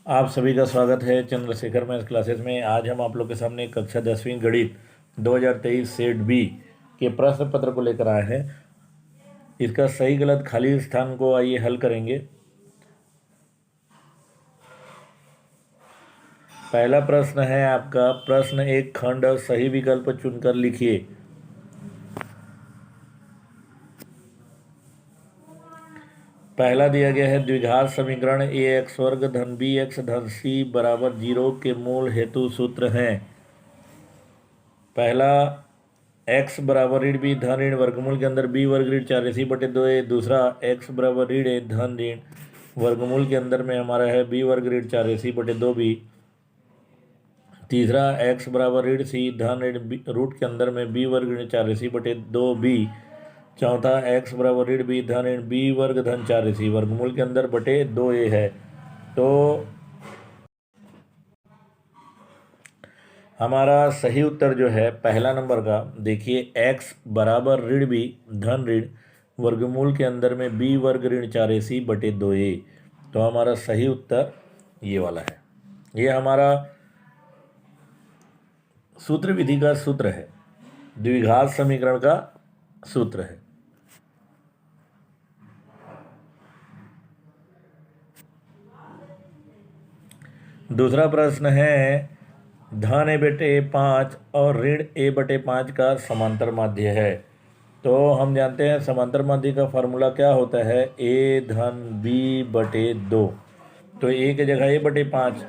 आप सभी का स्वागत है चंद्रशेखर मैथ्स क्लासेस में। आज हम आप लोग के सामने कक्षा 10वीं गणित 2023 सेट बी के प्रश्न पत्र को लेकर आए हैं। इसका सही गलत खाली स्थान को आइए हल करेंगे। पहला प्रश्न है आपका, प्रश्न एक खंड और सही विकल्प चुनकर लिखिए। पहला दिया गया है द्विघात समीकरण ए एक्स वर्ग धन बी एक्स धन सी बराबर 0 के मूल हेतु सूत्र हैं। पहला x बराबर ऋण बी धन ऋण वर्गमूल के अंदर b वर्ग ऋण 4ac/2a। दूसरा x बराबर ऋण a धन ऋण वर्गमूल के अंदर में हमारा है b वर्ग ऋण 4ac/2b। तीसरा x बराबर ऋण c धन ऋण रूट के अंदर में b वर्ग ऋण 4ac/2b। चौथा x बराबर ऋण b धन ऋण b वर्ग धन 4ac वर्गमूल के अंदर बटे 2a है। तो हमारा सही उत्तर जो है पहला नंबर का, देखिए x बराबर ऋण b धन ऋण वर्गमूल के अंदर में b वर्ग ऋण 4ac/2a। तो हमारा सही उत्तर ये वाला है। ये हमारा सूत्र विधि का सूत्र है, द्विघात समीकरण का सूत्र है। दूसरा प्रश्न है, धन a/5 और ऋण a/5 का समांतर माध्य है। तो हम जानते हैं समांतर माध्य का फार्मूला क्या होता है, a धन b/2। तो a की जगह a/5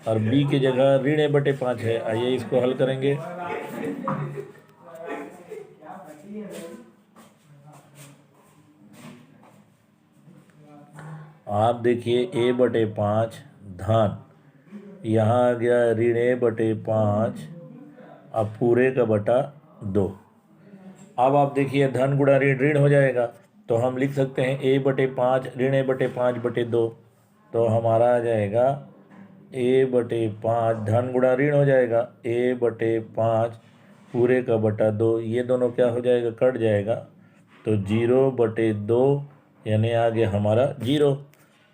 और b की जगह ऋण a/5 है। आइए इसको हल करेंगे। आप देखिए a/5 धन, यहाँ आ गया ऋण a/5 अब पूरे का बटा 2। अब आप देखिए धन गुणा ऋण ऋण हो जाएगा, तो हम लिख सकते हैं a/5 ऋण a/5/2। तो हमारा आ जाएगा a/5 धन गुणा ऋण हो जाएगा a/5 पूरे का बटा 2। ये दोनों क्या हो जाएगा, कट जाएगा। तो 0/2 यानी आ गया हमारा 0।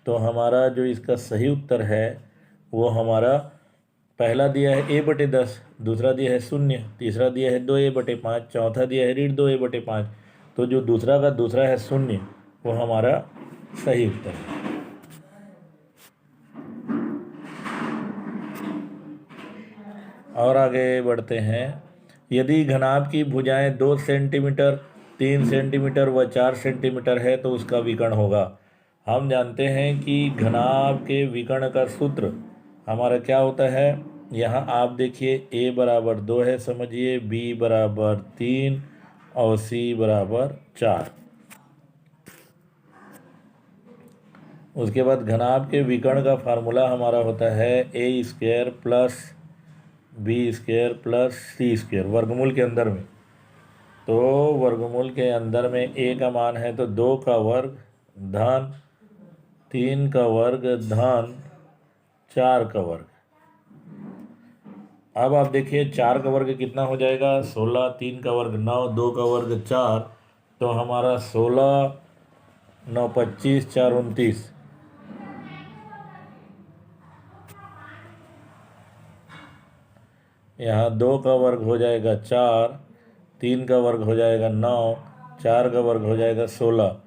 तो हमारा जो इसका सही उत्तर है वो हमारा पहला दिया है a/10, दूसरा दिया है 0, तीसरा दिया है 2a/5, चौथा दिया है ऋण 2a/5। तो जो दूसरा का दूसरा है 0 वो हमारा सही उत्तर है। और आगे बढ़ते हैं। यदि घनाभ की भुजाएं 2 सेंटीमीटर 3 सेंटीमीटर व 4 सेंटीमीटर है तो उसका विकर्ण होगा। हम जानते हैं कि घनाभ के विकर्ण का सूत्र हमारा क्या होता है। यहाँ आप देखिए a बराबर 2 है, समझिए b बराबर 3 और c बराबर 4। उसके बाद घनाभ के विकर्ण का फार्मूला हमारा होता है a² plus b² plus c² वर्गमूल के अंदर में। तो वर्गमूल के अंदर में a का मान है तो 2 का वर्ग धन 3 का वर्ग धन 4 का वर्ग। अब आप देखिए 4 का वर्ग कितना हो जाएगा, 16, 3 का वर्ग 9, 2 का वर्ग 4। तो हमारा 16, 9, 25, 4, 29। यहाँ 2 का वर्ग हो जाएगा 4, 3 का वर्ग हो जाएगा 9, 4 का वर्ग हो जाएगा 16।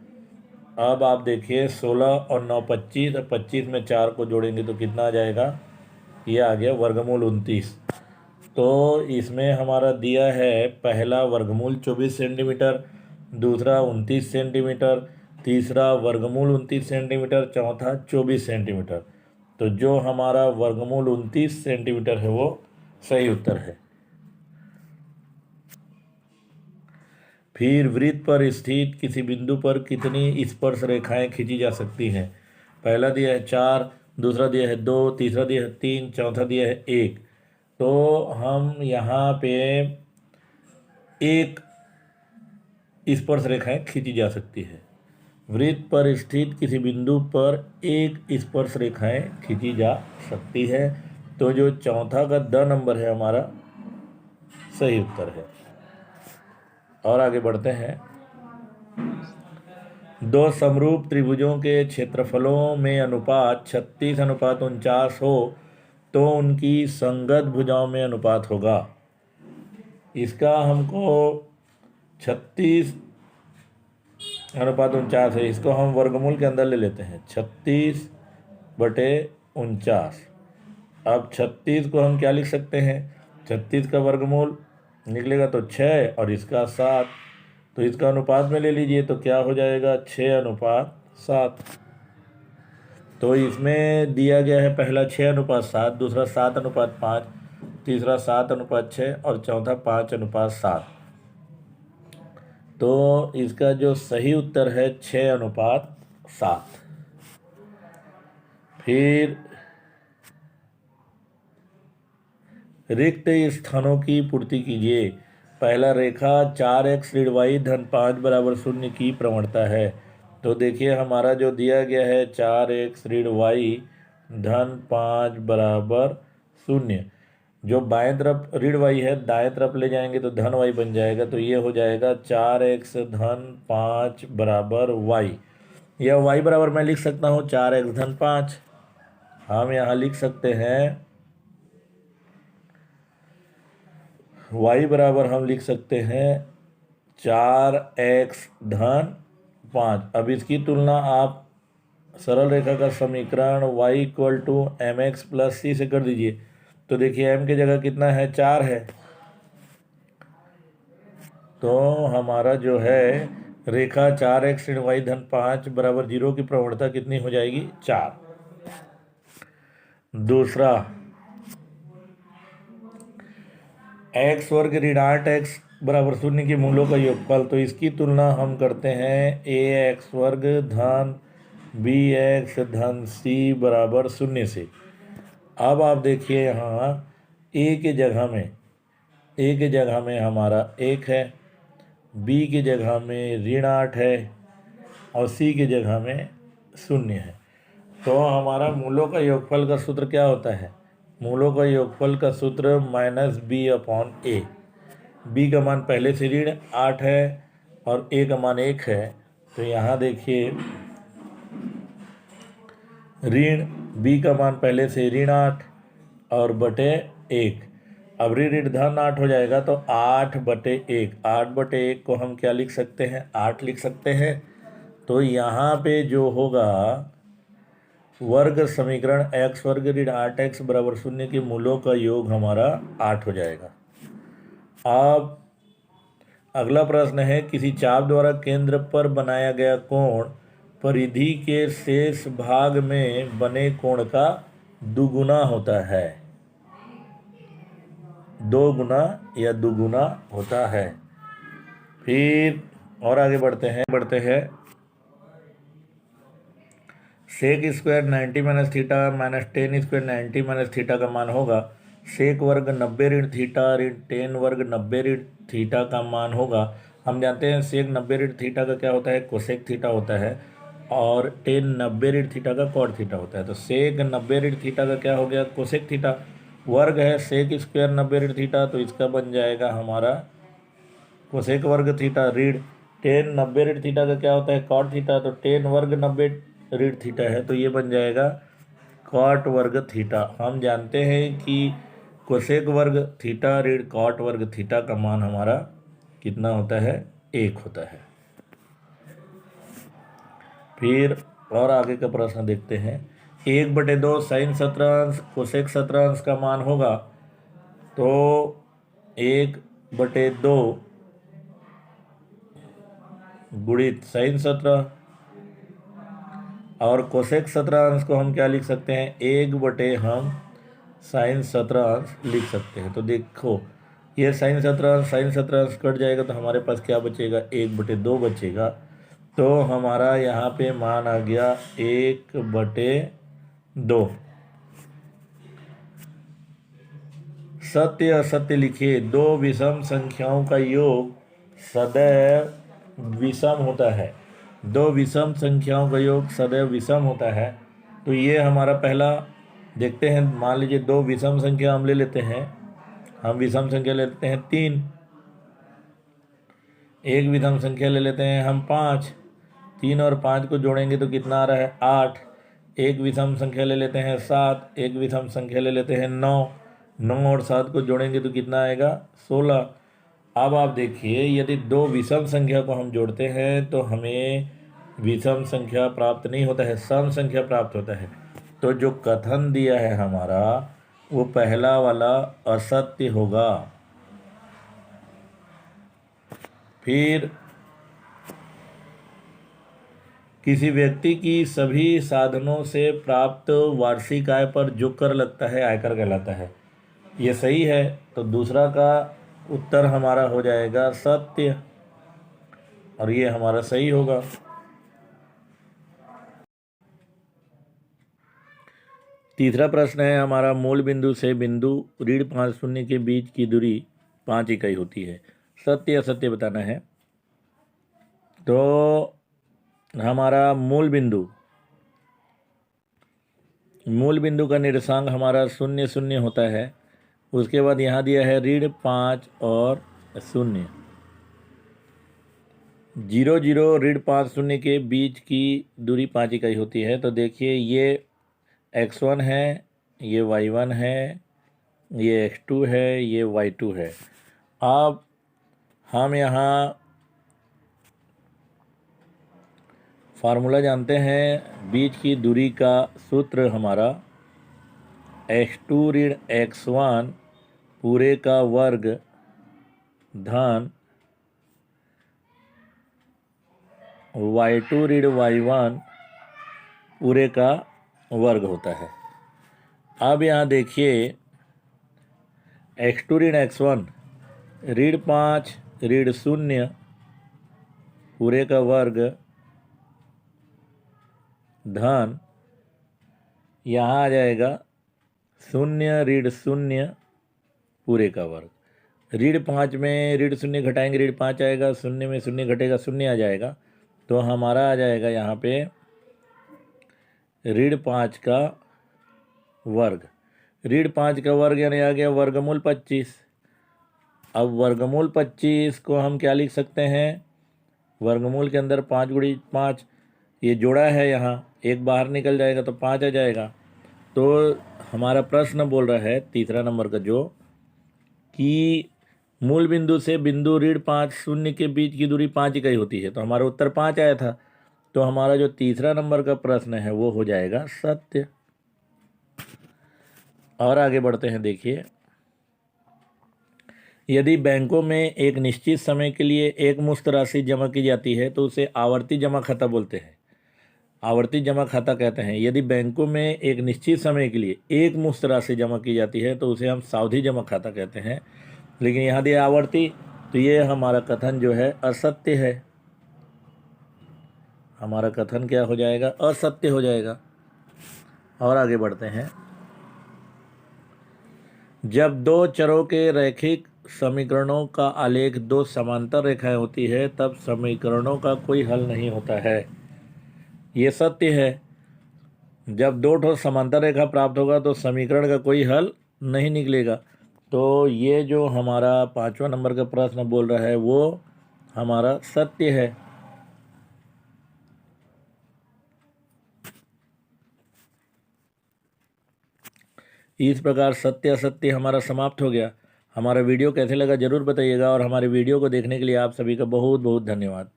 अब आप देखिए 16 और 9 25, और 25 में 4 को जोड़ेंगे तो कितना आ जाएगा, ये आ गया वर्गमूल 29। तो इसमें हमारा दिया है पहला वर्गमूल 24 सेंटीमीटर, दूसरा 29 सेंटीमीटर, तीसरा वर्गमूल 29 सेंटीमीटर, चौथा 24 सेंटीमीटर। तो जो हमारा वर्गमूल 29 सेंटीमीटर है वो सही उत्तर है। फिर वृत्त पर स्थित किसी बिंदु पर कितनी स्पर्श रेखाएं खींची जा सकती हैं। पहला दिया है 4, दूसरा दिया है 2, तीसरा दिया है 3, चौथा दिया है 1। तो हम यहाँ पे एक स्पर्श रेखाएं खींची जा सकती है। वृत्त पर स्थित किसी बिंदु पर एक स्पर्श रेखाएं खींची जा सकती है। तो जो चौथा का द नंबर है हमारा सही उत्तर है। और आगे बढ़ते हैं। दो समरूप त्रिभुजों के क्षेत्रफलों में अनुपात 36:49 हो तो उनकी संगत भुजाओं में अनुपात होगा। इसका हमको 36:49 है, इसको हम वर्गमूल के अंदर ले लेते हैं 36/49। अब 36 को हम क्या लिख सकते हैं, 36 का वर्गमूल निकलेगा तो 6 और इसका 7, तो इसका अनुपात में ले लीजिए तो क्या हो जाएगा 6:7। तो इसमें दिया गया है पहला 6:7, दूसरा 7:5, तीसरा 7:6 और चौथा 5:7। तो इसका जो सही उत्तर है 6:7। फिर रिक्त स्थानों की पूर्ति कीजिए। पहला रेखा 4x ऋण y धन 5 बराबर 0 की प्रवणता है। तो देखिए हमारा जो दिया गया है 4x ऋण y धन 5 बराबर 0, जो बाएं तरफ ऋण y है दाएं तरफ ले जाएंगे तो धन y बन जाएगा, तो ये हो जाएगा 4x धन 5 बराबर y। यह y बराबर मैं लिख सकता हूँ 4x धन 5। हम यहाँ लिख सकते हैं y बराबर हम लिख सकते हैं 4x धन 5। अब इसकी तुलना आप सरल रेखा का समीकरण y = mx + c से कर दीजिए। तो देखिए m की जगह कितना है 4 है, तो हमारा जो है रेखा 4x ऋण y धन 5 बराबर 0 की प्रवणता कितनी हो जाएगी 4। दूसरा x वर्ग ऋण 8x बराबर 0 के मूलों का योगफल। तो इसकी तुलना हम करते हैं ax वर्ग धन bx धन c बराबर 0 से। अब आप देखिए यहाँ a के जगह में हमारा 1 है, b की जगह में ऋण 8 है और c की जगह में 0 है। तो हमारा मूलों का योगफल का सूत्र क्या होता है, मूलों का योगफल का सूत्र -b/a। b का मान पहले से ऋण 8 है और a का मान 1 है, तो यहाँ देखिए ऋण b का मान पहले से ऋण 8 और बटे 1। अब ऋण धन 8 हो जाएगा तो 8/1। 8/1 को हम क्या लिख सकते हैं 8 लिख सकते हैं। तो यहाँ पे जो होगा वर्ग समीकरण x वर्ग ऋण 8x बराबर 0 के मूलों का योग हमारा 8 हो जाएगा। अब अगला प्रश्न है, किसी चाप द्वारा केंद्र पर बनाया गया कोण परिधि के शेष भाग में बने कोण का दुगुना होता है। 2 गुना या दुगुना होता है। फिर और आगे बढ़ते हैं sec square 90 - theta -10 square 90 - theta का मान होगा। सेक वर्ग 90 ऋण थीटा ऋण 10 वर्ग 90 ऋण थीटा का मान होगा। हम जानते हैं सेक 90 ऋण थीटा का क्या होता है कोसेक थीटा होता है और 10 90 ऋण थीटा का कॉट थीटा होता है। तो सेक 90 ऋण थीटा का क्या हो गया कोसेक थीटा, वर्ग है सेक स्क्वायर 90 ऋण थीटा, तो इसका बन जाएगा हमारा कोसेक वर्ग थीटा। ऋण 10 90 ऋण थीटा का क्या होता है कॉट थीटा, तो 10 वर्ग 90 ऋण थीटा है, तो ये बन जाएगा कॉट वर्ग थीटा। हम जानते हैं कि कोसेक वर्ग थीटा ऋण कॉट वर्ग थीटा का मान हमारा कितना होता है 1 होता है। फिर और आगे का प्रश्न देखते हैं, 1/2 साइन 17 कोसेक 17 का मान होगा। तो 1/2 गुणित साइन 17 और कोसेक 17 को हम क्या लिख सकते हैं 1/, हम साइन 17 लिख सकते हैं। तो देखो ये साइन 17 कट जाएगा तो हमारे पास क्या बचेगा 1/2 बचेगा। तो हमारा यहाँ पे मान आ गया 1/2। सत्य असत्य लिखिए। दो विषम संख्याओं का योग सदैव विषम होता है। दो विषम संख्याओं का योग सदैव विषम होता है। तो ये हमारा पहला देखते हैं, मान लीजिए दो विषम संख्या हम ले लेते हैं। हम विषम संख्या ले लेते हैं 3, एक विषम संख्या ले लेते हैं हम 5 3 और 5 को जोड़ेंगे तो कितना आ रहा है 8। एक विषम संख्या ले लेते हैं 7, एक विषम संख्या ले लेते हैं 9। 9 और 7 को जोड़ेंगे तो कितना आएगा 16। अब आप देखिए यदि दो विषम संख्या को हम जोड़ते हैं तो हमें विषम संख्या प्राप्त नहीं होता है, सम संख्या प्राप्त होता है। तो जो कथन दिया है हमारा वो पहला वाला असत्य होगा। फिर किसी व्यक्ति की सभी साधनों से प्राप्त वार्षिक आय पर जो कर लगता है आयकर कहलाता है, ये सही है। तो दूसरा का उत्तर हमारा हो जाएगा सत्य और ये हमारा सही होगा। तीसरा प्रश्न है हमारा, मूल बिंदु से बिंदु ऋण 5 शून्य के बीच की दूरी 5 इकाई होती है, सत्य या असत्य बताना है। तो हमारा मूल बिंदु का निर्देशांक हमारा 0 0 होता है। उसके बाद यहाँ दिया है ऋण 5 और 0, 0 0 ऋण 5 शून्य के बीच की दूरी 5 इकाई होती है। तो देखिए ये x1 है, ये y1 है, ये x2 है, ये y2 है। अब हम यहाँ फार्मूला जानते हैं, बीच की दूरी का सूत्र हमारा x2 ऋण x1 पूरे का वर्ग धन y2 ऋण y1 पूरे का वर्ग होता है। अब यहाँ देखिए x2 ऋण x1 ऋण 5 ऋण 0 पूरे का वर्ग धन यहाँ आ जाएगा 0 ऋण 0 पूरे का वर्ग। ऋण 5 में ऋण 0 घटाएंगे ऋण 5 आएगा, 0 में 0 घटेगा 0 आ जाएगा। तो हमारा आ जाएगा यहाँ पे ऋण 5 का वर्ग। ऋण 5 का वर्ग यानी आ गया वर्गमूल 25। अब वर्गमूल 25 को हम क्या लिख सकते हैं, वर्गमूल के अंदर 5 गुणी 5 ये जोड़ा है, यहाँ एक बाहर निकल जाएगा तो 5 आ जाएगा। तो हमारा प्रश्न बोल रहा है तीसरा नंबर का जो कि मूल बिंदु से बिंदु ऋण 5 शून्य के बीच की दूरी 5 इकाई होती है। तो हमारा उत्तर 5 आया था। तो हमारा जो तीसरा नंबर का प्रश्न है वो हो जाएगा सत्य। और आगे बढ़ते हैं। देखिए यदि बैंकों में एक निश्चित समय के लिए एक मुश्त राशि जमा की जाती है तो उसे आवर्ती जमा खाता बोलते हैं, आवर्ती जमा खाता कहते हैं। यदि बैंकों में एक निश्चित समय के लिए एक मुश्त राशि जमा की जाती है तो उसे हम सावधि जमा खाता कहते हैं। लेकिन यहाँ दिया आवर्ती, तो ये हमारा कथन जो है असत्य है। हमारा कथन क्या हो जाएगा, असत्य हो जाएगा। और आगे बढ़ते हैं। जब दो चरों के रैखिक समीकरणों का आलेख दो समांतर रेखाएं होती है तब समीकरणों का कोई हल नहीं होता है, ये सत्य है। जब दो ठो समांतर रेखा प्राप्त होगा तो समीकरण का कोई हल नहीं निकलेगा। तो ये जो हमारा 5वां नंबर का प्रश्न बोल रहा है वो हमारा सत्य है। इस प्रकार सत्य असत्य हमारा समाप्त हो गया। हमारा वीडियो कैसे लगा ज़रूर बताइएगा और हमारे वीडियो को देखने के लिए आप सभी का बहुत बहुत धन्यवाद।